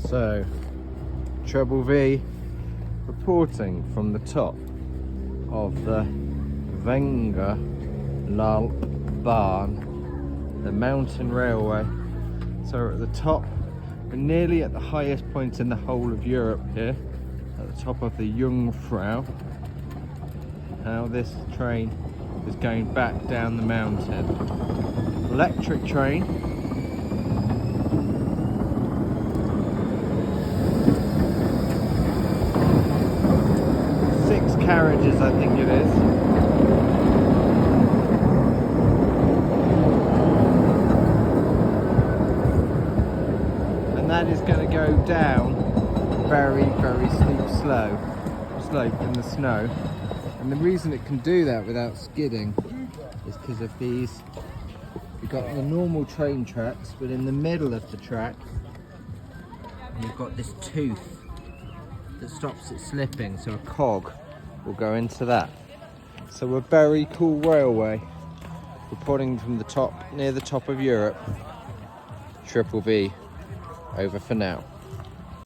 So, Treble V reporting from the top of the Wenger Bahn, the mountain railway. So we're at the top, we're nearly at the highest point in the whole of Europe here, at the top of the Jungfrau. Now this train is going back down the mountain. Electric train. Six carriages, I think it is. And that is going to go down very, very steep slope in the snow. And the reason it can do that without skidding is because of these. You've got the normal train tracks, but in the middle of the track, you've got this tooth that stops it slipping, so a cog will go into that. So a very cool railway, reporting from the top, near the top of Europe. Triple V, over for now.